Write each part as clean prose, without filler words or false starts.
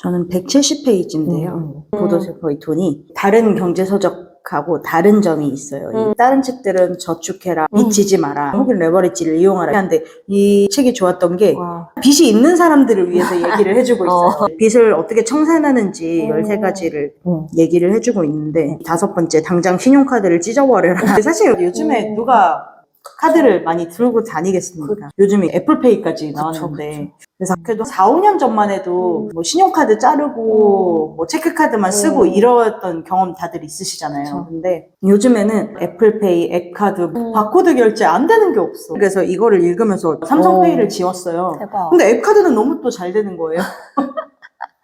저는 170페이지인데요. 보도세포의 돈이 다른 경제서적하고 다른 점이 있어요. 이 다른 책들은 저축해라, 빚 지지 마라, 혹은 레버리지를 이용하라 하는데 이 책이 좋았던 게 빚이 있는 사람들을 위해서 얘기를 해주고 있어요. 빚을 어떻게 청산하는지 13가지를 얘기를 해주고 있는데, 5번째, 당장 신용카드를 찢어버려라. 사실 요즘에 누가 카드를 많이 들고 다니겠습니까? 요즘에 애플페이까지 나왔는데. 그래서 그래도 4, 5년 전만 해도 뭐 신용카드 자르고 뭐 체크카드만 쓰고 이러던 경험 다들 있으시잖아요. 근데 요즘에는 애플페이, 앱카드, 바코드 결제 안 되는 게 없어. 그래서 이거를 읽으면서 삼성페이를 지웠어요. 대박. 근데 앱카드는 너무 또 잘 되는 거예요.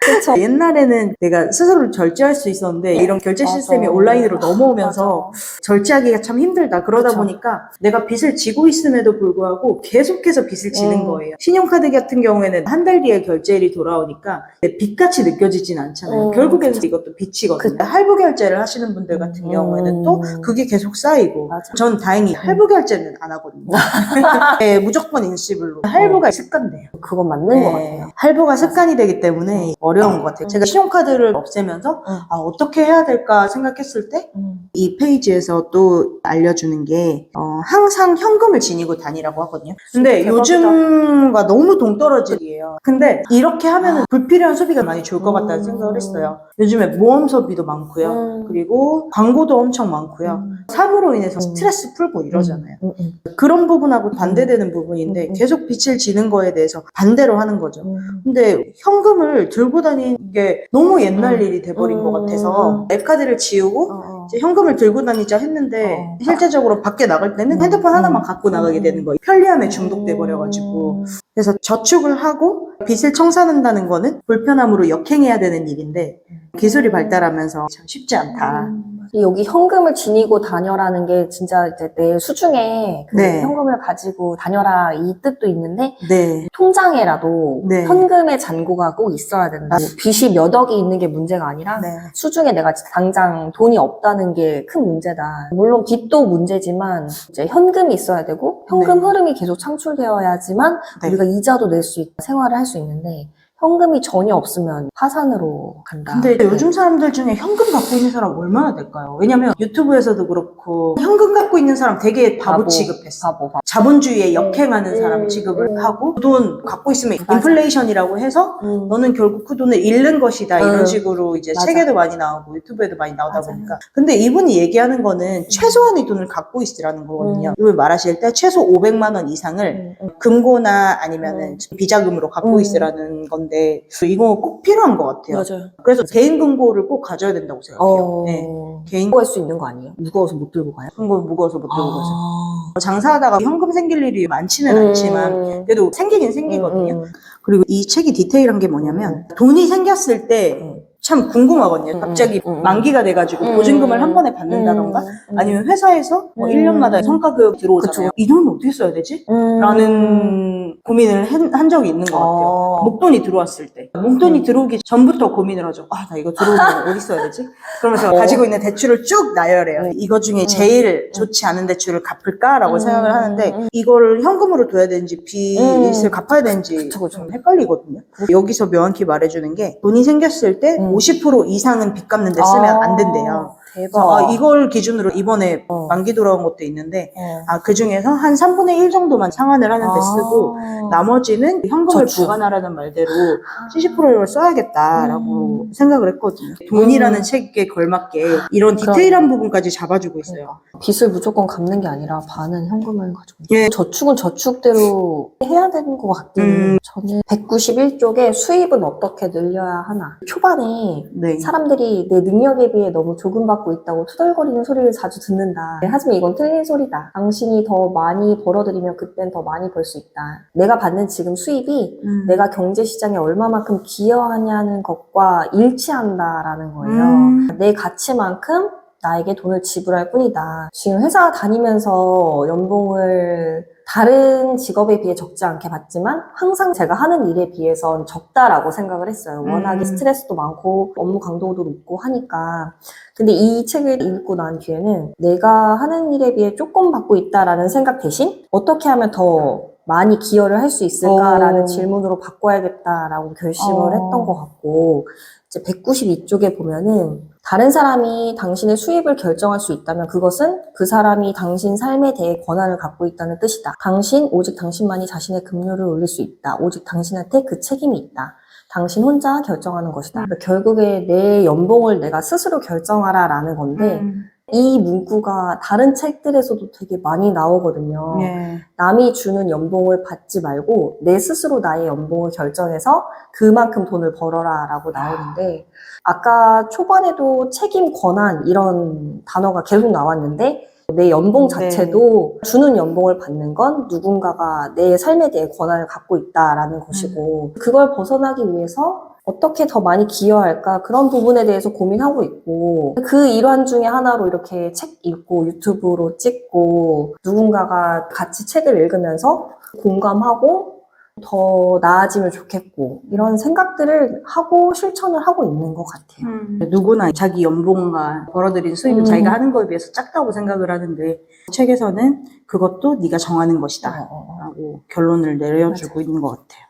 그쵸. 옛날에는 내가 스스로 절제할 수 있었는데 이런 결제 시스템이 온라인으로 넘어오면서 절제하기가 참 힘들다. 그러다 보니까 내가 빚을 지고 있음에도 불구하고 계속해서 빚을 지는 거예요. 신용카드 같은 경우에는 한 달 뒤에 결제일이 돌아오니까 빚같이 느껴지진 않잖아요. 결국에는 이것도 빚이거든요. 할부 결제를 하시는 분들 같은 경우에는 또 그게 계속 쌓이고, 전 다행히 할부 결제는 안 하거든요. 네, 무조건 인시블로. 할부가 습관돼요. 그건 맞는 것 같아요. 할부가 습관이 되기 때문에 어려운 것 같아요. 제가 신용카드를 없애면서 어떻게 해야 될까 생각했을 때 이 페이지에서 또 알려주는 게 항상 현금을 지니고 다니라고 하거든요. 근데 요즘과 너무 동떨어지기예요. 근데 이렇게 하면 불필요한 소비가 많이 줄 것 같다는 생각을 했어요. 요즘에 모험 소비도 많고요. 그리고 광고도 엄청 많고요. 사부로 인해서 스트레스 풀고 이러잖아요. 그런 부분하고 반대되는 부분인데 계속 빚을 지는 거에 대해서 반대로 하는 거죠. 근데 현금을 들고 다니는 게 너무 옛날 일이 돼버린 것 같아서 앱카드를 지우고 이제 현금을 들고 다니자 했는데 실제적으로 밖에 나갈 때는 핸드폰 하나만 갖고 나가게 되는 거예요. 편리함에 중독돼 버려가지고. 그래서 저축을 하고 빚을 청산한다는 거는 불편함으로 역행해야 되는 일인데 기술이 발달하면서 참 쉽지 않다. 여기 현금을 지니고 다녀라는 게 진짜 이제 내 수중에 그 현금을 가지고 다녀라 이 뜻도 있는데 통장에라도 현금의 잔고가 꼭 있어야 된다. 빚이 몇 억이 있는 게 문제가 아니라 수중에 내가 당장 돈이 없다는 게 큰 문제다. 물론 빚도 문제지만 이제 현금이 있어야 되고 현금 흐름이 계속 창출되어야지만 우리가 이자도 낼 수 있고 생활을 할 수 있는데 현금이 전혀 없으면 파산으로 간다. 근데 요즘 사람들 중에 현금 갖고 있는 사람 얼마나 될까요? 왜냐면 유튜브에서도 그렇고 현금 갖고 있는 사람 되게 바보 취급했어. 바보. 자본주의에 역행하는 사람 취급을 하고 그 돈 갖고 있으면 인플레이션이라고 해서 너는 결국 그 돈을 잃는 것이다. 이런 식으로 이제 책에도 많이 나오고 유튜브에도 많이 나오다 보니까. 근데 이분이 얘기하는 거는 최소한의 돈을 갖고 있으라는 거거든요. 이걸 말하실 때 최소 500만 원 이상을 금고나 아니면은 비자금으로 갖고 있으라는 건데 이거 꼭 필요한 것 같아요. 맞아요. 그래서 개인 금고를 꼭 가져야 된다고 생각해요. 개인 할 수 있는 거 아니에요? 무거워서 못 들고 가요? 금고 무거워서 못 들고 가서. 장사하다가 현금 생길 일이 많지는 않지만 그래도 생기긴 생기거든요. 그리고 이 책이 디테일한 게 뭐냐면 돈이 생겼을 때 참 궁금하거든요. 갑자기 만기가 돼가지고 보증금을 한 번에 받는다던가 아니면 회사에서 뭐 1년마다 성과급 들어오잖아요. 이 돈은 어떻게 써야 되지? 라는 고민을 한 적이 있는 것 같아요. 목돈이 들어왔을 때. 목돈이 들어오기 전부터 고민을 하죠. 아, 나 이거 들어오면 어디 써야 되지? 그러면서 가지고 있는 대출을 쭉 나열해요. 이거 중에 제일 좋지 않은 대출을 갚을까라고 생각을 하는데 이걸 현금으로 둬야 되는지 빚을 갚아야 되는지 좀 헷갈리거든요. 여기서 명확히 말해주는 게 돈이 생겼을 때 50% 이상은 빚 갚는 데 쓰면 안 된대요. 대박. 이걸 기준으로 이번에 만기 돌아온 것도 있는데 그 중에서 한 3분의 1 정도만 상환을 하는 데 쓰고 나머지는 현금을 보관하라는 말대로 70%를 써야겠다라고 생각을 했거든요. 돈이라는 책에 걸맞게 이런 디테일한 부분까지 잡아주고 있어요. 빚을 무조건 갚는 게 아니라 반은 현금을 가지고 저축은 저축대로 해야 되는 것 같긴 해요. 저는 191쪽에 수입은 어떻게 늘려야 하나. 초반에 사람들이 내 능력에 비해 너무 조금 받고 있다고 투덜거리는 소리를 자주 듣는다. 하지만 이건 틀린 소리다. 당신이 더 많이 벌어들이면 그땐 더 많이 벌 수 있다. 내가 받는 지금 수입이 내가 경제시장에 얼마만큼 기여하냐는 것과 일치한다라는 거예요. 내 가치만큼 나에게 돈을 지불할 뿐이다. 지금 회사 다니면서 연봉을 다른 직업에 비해 적지 않게 받지만 항상 제가 하는 일에 비해선 적다라고 생각을 했어요. 워낙에 스트레스도 많고 업무 강도도 높고 하니까. 근데 이 책을 읽고 난 뒤에는 내가 하는 일에 비해 조금 받고 있다라는 생각 대신 어떻게 하면 더 많이 기여를 할 수 있을까라는 오. 질문으로 바꿔야겠다라고 결심을 어. 했던 것 같고, 이제 192쪽에 보면은 다른 사람이 당신의 수입을 결정할 수 있다면 그것은 그 사람이 당신 삶에 대해 권한을 갖고 있다는 뜻이다. 오직 당신만이 자신의 급료를 올릴 수 있다. 오직 당신한테 그 책임이 있다. 당신 혼자 결정하는 것이다. 결국에 내 연봉을 내가 스스로 결정하라라는 건데, 이 문구가 다른 책들에서도 되게 많이 나오거든요. 예. 남이 주는 연봉을 받지 말고 내 스스로 나의 연봉을 결정해서 그만큼 돈을 벌어라 라고 나오는데, 아까 초반에도 책임, 권한 이런 단어가 계속 나왔는데, 내 연봉 자체도 주는 연봉을 받는 건 누군가가 내 삶에 대해 권한을 갖고 있다라는 것이고, 그걸 벗어나기 위해서 어떻게 더 많이 기여할까, 그런 부분에 대해서 고민하고 있고, 그 일환 중에 하나로 이렇게 책 읽고 유튜브로 찍고 누군가가 같이 책을 읽으면서 공감하고 더 나아지면 좋겠고, 이런 생각들을 하고 실천을 하고 있는 것 같아요. 누구나 자기 연봉과 벌어들인 수입은 자기가 하는 거에 비해서 작다고 생각을 하는데, 책에서는 그것도 네가 정하는 것이다 라고 결론을 내려주고 있는 것 같아요.